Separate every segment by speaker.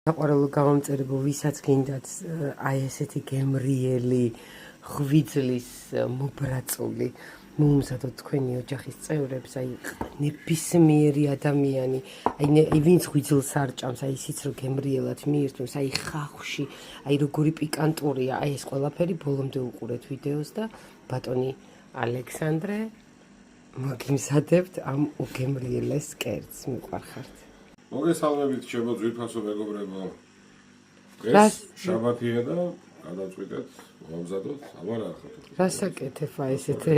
Speaker 1: საყვარელო გამომწერებო ვისაც გინდათ აი ესეთი გემრიელი ღვიძლის მობრაწული მოუმზადოთ თქვენი ოჯახის წევრებს აი ნებისმიერი ადამიანი აი ვინც ღვიძლს არ ჭამს აი ისიც რომ გემრიელად მიირთმევს აი ხახში აი როგორი პიკანტურია აი ეს ყველაფერი ბოლომდე უყურეთ ვიდეოს და ბატონი ალექსანდრე მოგიმზადებთ ამ უგემრიელეს კერძს მიყვარხართ
Speaker 2: მოგესალმებით ჩემო ძვირფასო მეგობრებო. ეს შაბათია და გადავწყვიტეთ მომზადოთ ამარ ახლა.
Speaker 1: რასაკეთებ აი ესეთი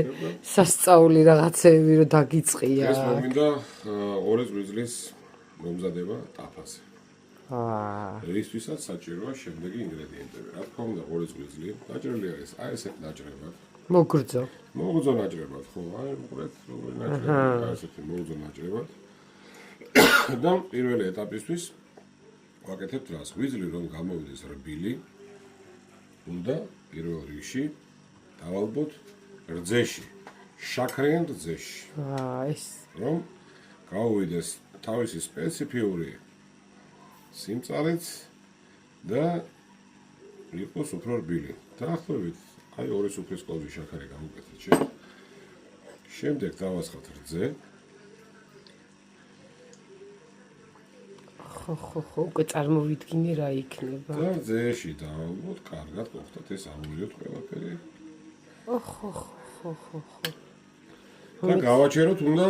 Speaker 1: სასწაული რაღაცეები რომ დაგიწყია.
Speaker 2: ეს მომინდა ორი ღვიძლის მომზადება ტაფაზე. რისთვისაც საჭიროა შემდეგი ინგრედიენტები. რა თქმა უნდა, ორი ღვიძლი დაჭრილი არის აი ესეთ ნაჭრებად.
Speaker 1: მოგრძო.
Speaker 2: მოგრძო ნაჭრებად, ხო, აი უყურეთ როგორი ნაჭრებია, აი ესეთი მოგრძო ნაჭრებად. და პირველი ეტაპისთვის ვაკეთებთ რას? ღვიძლი რომ გამოვიდეს რბილი, უნდა პირველ რიგში დავალბოთ რძეში, შაქრიან რძეში.
Speaker 1: ეს
Speaker 2: რომ გაუვიდეს თავისი სპეციფიური სიმწარით და იყოს უფრო რბილი. დაახლოებით აი 2 სუფრის კოვი შაქარი გამოვკეთეთ შენ. შემდეგ დავასხათ რძე.
Speaker 1: ხო, უკვე წარმოვიდგინე რა იქნება.
Speaker 2: და რძეში დავალბოთ, კარგად ყოფთათ ეს ამოვიდოთ ყველაფერი.
Speaker 1: ხო.
Speaker 2: და გავაჩეროთ უნდა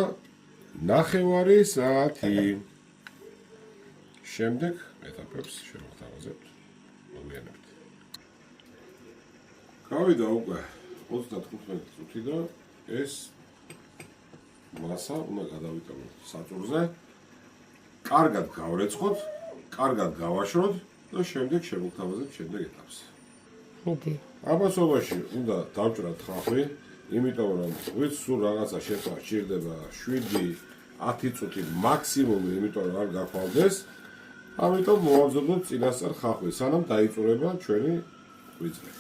Speaker 2: 9 საათი. შემდეგ ეტაპებს შევთავაზებთ. მოგვიანებით. გავიდა უკვე 35 წუთი და ეს მასა უნდა გადავიტანოთ საწურზე. კარგად გავრეცხოთ, კარგად გავაშროთ და შემდეგ შევთავაზებთ შემდეგ ეტაპს.
Speaker 1: მიდი.
Speaker 2: ამასობაში უნდა დავჭრათ ხახვი, იმიტომ რომ ვიც სულ რაღაცა შეცვლა სჭირდება 7-10 წუთი მაქსიმუმი, იმიტომ რომ არ გახვალდეს. ამიტომ მოვაგზავნოთ წინასწარ ხახვი, სანამ დაიწურება ჩვენი ღვიძლი.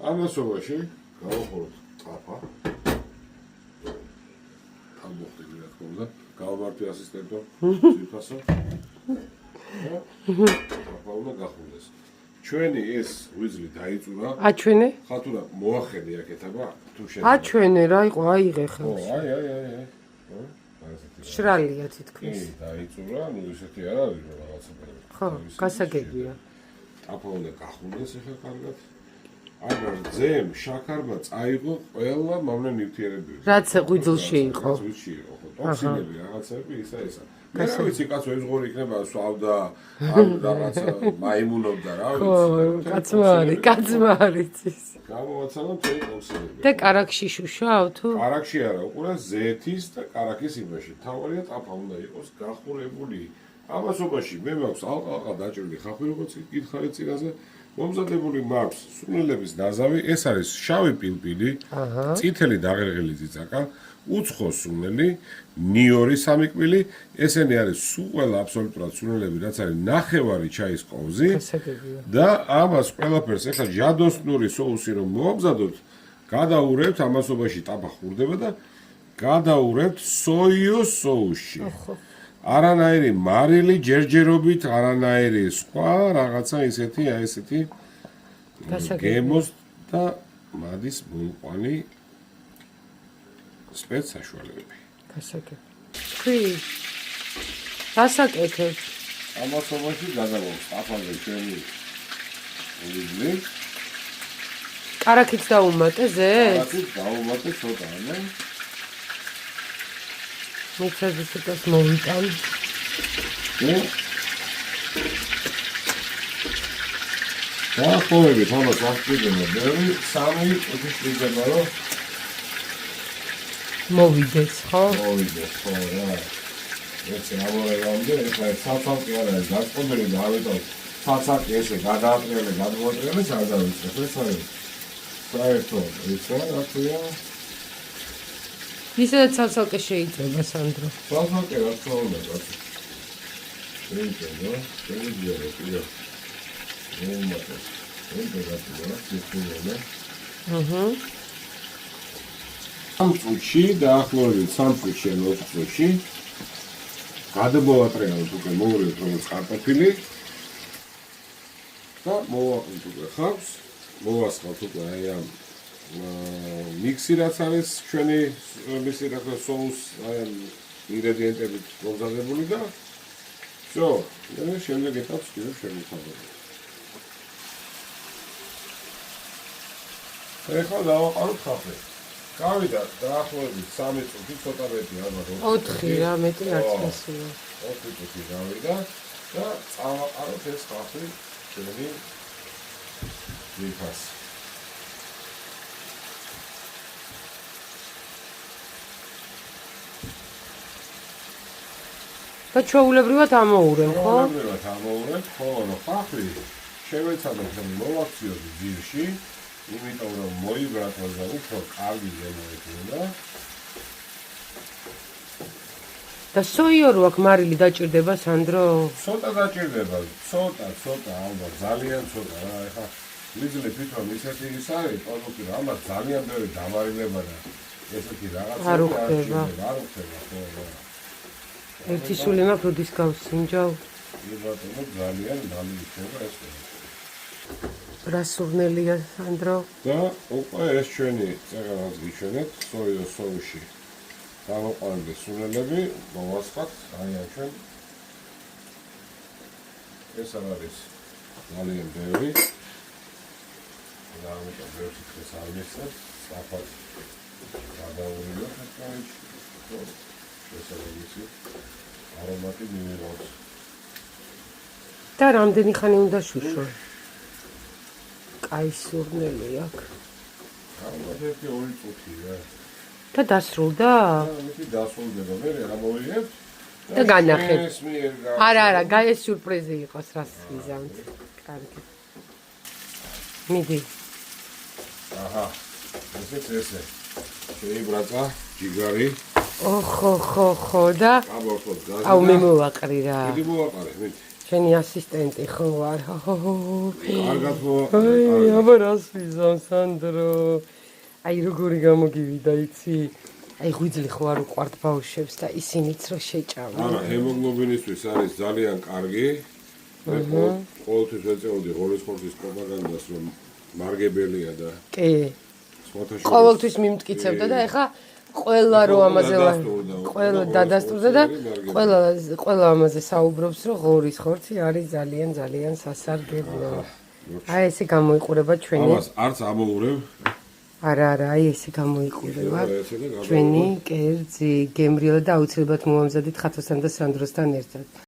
Speaker 2: ამასობაში გავახუროთ ტაფა. თავმოხდები რა თქმა უნდა. გავამართვი ასისტენტო, ძვირფასო. ტაფა უნდა გახურდეს. ჩვენი ეს ღვიძლი დაიწურა.
Speaker 1: აჩვენე?
Speaker 2: ხათურა მოახედე აქეთ აბა თუ შეიძლება.
Speaker 1: აჩვენე რა იყო აიღე ხელში.
Speaker 2: აი.
Speaker 1: შრალია თითქმის.
Speaker 2: დაიწურა, ნუ ისეთი არ არის რომ რაღაცა.
Speaker 1: ხო, გასაგებია.
Speaker 2: ტაფა უნდა გახურდეს ახლა კარგად. აგარ ძემ შაქარმა წაიღო ყველა მავნე ნივთიერებები.
Speaker 1: რაც ღვიძლში იყო.
Speaker 2: ღვიძლში იყო, ხო, ტოქსინები, რაღაცები, ისა. მე რა ვიცი, კაცო ეს ღორი იქნება სვავდა, ან რაღაცა მაიმუნობდა, რა ვიცი.
Speaker 1: კაცმა არიცის.
Speaker 2: გამოვაცალა მთელი ტოქსინები.
Speaker 1: და კარაქში შუშაავ თუ?
Speaker 2: კარაქში არა, უყურე ზეთის და კარაქის იმაში. თავარია ტაფა უნდა იყოს გახურებული. ამასობაში მე მაქვს ალყა დაჭრილი ხახვი, როგორც გითხარით წინაზე. მომზადებული მაქვს სუნელების ნაზავი, ეს არის შავი პილპილი, წითელი დაღერღილი წიწაკა, უცხო სუნელი, ნიორი 3 კვილი, ესენი არის სულ ყველა აბსოლუტურად სუნელები, რაც არის 9 ჩაის კოვზი და ამას ყველაფერს ახლა ჟადოსნური соуსი რომ მოვამზადოთ, გადაურევთ ამასობაში ტაფა ხურდება და გადაურევთ სოიოს соуსში. არანაირი მარილი ჯერჯერობით, არანაირი სხვა რაღაცა ისეთი, აი ესეთი გემოს და მადის მომყვანი სპეცსაშუალებები.
Speaker 1: გასაგებია. თქვი. გასაკეთებ.
Speaker 2: ამასობაში გადავაქვს ტაფაზე ჩვენი ღვიძლი.
Speaker 1: კარაქით დაუმატე ზეც?
Speaker 2: კარაქით დაუმატე ცოტა, ანუ
Speaker 1: მიცადისებას მოვიტან.
Speaker 2: დაახლოებით ამას ვახტიგებო, ბევრი 3 წუთი შეიძლება რომ
Speaker 1: მოვიდეს, ხო?
Speaker 2: მოვიდეს, ხო რა. ეს ამორევამდე, ეხლა ცალ-ცალკე არ არის გაწყვეტილი და ამიტომ ცალ-ცალკე ესე გადაატრიალე, გადმოატრიალე, არ დავიწყებ, ეს არის საერთოდ, ისა რა ქვია?
Speaker 1: ისედაც ცალ-ცალკე შეიძლება, სანდრო.
Speaker 2: ცალ-ცალკე რა თქმა უნდა, კაცო. შეიძლება, შეიძლება, კიდე. მომატოს. შეიძლება, სიფრინა. ამ წუთში დაახლოებით 3 წუთში ან 4 წუთში გადმოვატრიალოთ უკვე მოვურევთ როგორც კარტოფილი და მოვაყრით უკვე ხავს, მოვასხავთ უკვე აი ამ მიქსი რაც არის ჩვენი მისი რა თქმა სოუს აი ამ ინგრედიენტებით მომზადებული და всё, და შემდეგ ეტაპს კიდევ შევიხარებთ. ეხლა დავაყაროთ ხაფი. გავიდა დაახლოებით 3 წუთი, ცოტა მეტი ალბათ
Speaker 1: 4 რა მეტი არც მისულა.
Speaker 2: 4 წუთი გავიდა და წავაყაროთ ეს ხაფი ჩვენი ძვირფას.
Speaker 1: და ჩვეულებრივად ამოურევ, ხო?
Speaker 2: ჩვეულებრივად ამოურევ, ხოლო ხაფი შევეცადოთ რომ მოვაქციოთ ძირში, იმიტომ რომ მოიბრატოს და უფრო კარგი ზემოექნება.
Speaker 1: და სოიო რო აქ მარილი დაჭირდება, სანდრო?
Speaker 2: ცოტა დაჭირდება, ცოტა, ალბათ ძალიან ცოტა რა, ეხლა ვიძლებ რომ ისეთი ის არის პროდუქტი, რომ ალბათ ძალიან ბევრი დამარილება და ესეთი რაღაცა
Speaker 1: არ უხდება,
Speaker 2: ხო.
Speaker 1: ერთი სული მაქვს როდის გავსინჯავ?
Speaker 2: ბატონო ძალიან დამიჩნევა ეს.
Speaker 1: რა სურნელია, სანდრო?
Speaker 2: და უკვე ეს ჩვენი წეგანაც გიჩვენეთ სოიო სოუსში. დავაყენებთ სუნელები, მოვასხავთ აი ამ ჩვენ. ეს არის ძალიან ბევრი. და ამიტომ ბევრი ხეს არ მისცემ, საფათ გადავურიოთ ეს კაიჩი. ეს არის არომატი მინერალს.
Speaker 1: და რამდენი ხანი უნდა შუშო? კაი სურნელი აქვს.
Speaker 2: ალბათ 1-2 წუთი რა.
Speaker 1: და დასრულდა?
Speaker 2: ამით დასრულდება, მე რა მოვიღებთ
Speaker 1: და განახეთ.
Speaker 2: ეს
Speaker 1: არა, ეს სიურპრიზი იყოს, რას ვიზამთ. კარგი. მიდი.
Speaker 2: აჰა. ესე. შეიბრაცა ჯიგარი.
Speaker 1: ოხო და
Speaker 2: აბორტოთ გაზი.
Speaker 1: აუ მე მოვაყრი რა.
Speaker 2: დიდი მოვაყარე, მე.
Speaker 1: ჩვენი ასისტენტი ხო არ.
Speaker 2: კარგად მოვაყარე.
Speaker 1: აი, აბა რას ვიზამ, სანდრო. აი როგორი გამოგივიდა, იცი? აი ღვიძლი ხო არ უყვართ ბავშვებს და ისინიც რო შეჭამენ.
Speaker 2: არა, ჰემოგლობინისთვის არის ძალიან კარგი. მე ყოველთვის ვეწეოდი ღორის ხორცის პროპაგანდას, რომ მარგებელია და
Speaker 1: კი.
Speaker 2: სხვათა შორის
Speaker 1: ყოველთვის მიმტკიცებდა და ეხა ყველა რო ამაზე ყველა დადასტურდა და ყველა ამაზე საუბრობს, რომ ღორის ხორცი არის ძალიან სასარგებლო. აი ესე გამოიყურება ჩვენი.
Speaker 2: ამას არც ამოურევ.
Speaker 1: არა, აი ესე გამოიყურება ჩვენი კერძი, გემრიელა და აუცილებლად მოამზადეთ ხათოსთან და სანდროსთან ერთად.